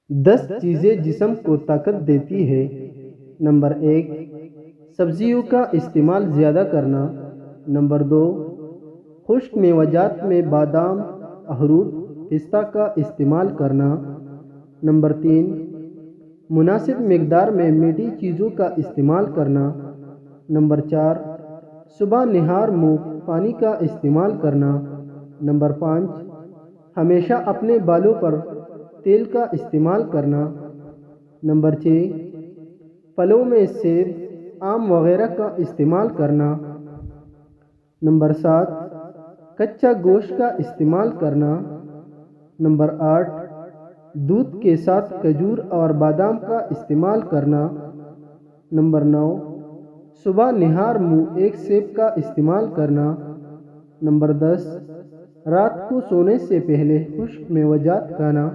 10 چیزیں جسم کو طاقت دیتی ہے۔ نمبر 1، سبزیوں کا استعمال زیادہ کرنا۔ نمبر 2، خشک میوجات میں بادام، اخروٹ، پستہ کا استعمال کرنا۔ نمبر 3، مناسب مقدار میں میٹھی چیزوں کا استعمال کرنا۔ نمبر 4، صبح نہار منہ پانی کا استعمال کرنا۔ نمبر 5، ہمیشہ اپنے بالوں پر تیل کا استعمال کرنا۔ نمبر 6، پھلوں میں سیب، آم وغیرہ کا استعمال کرنا۔ نمبر 7، کچا گوشت کا استعمال کرنا۔ نمبر 8، دودھ کے ساتھ کھجور اور بادام کا استعمال کرنا۔ نمبر 9، صبح نہار منہ ایک سیب کا استعمال کرنا۔ نمبر 10، رات کو سونے سے پہلے خشک میوجات کھانا۔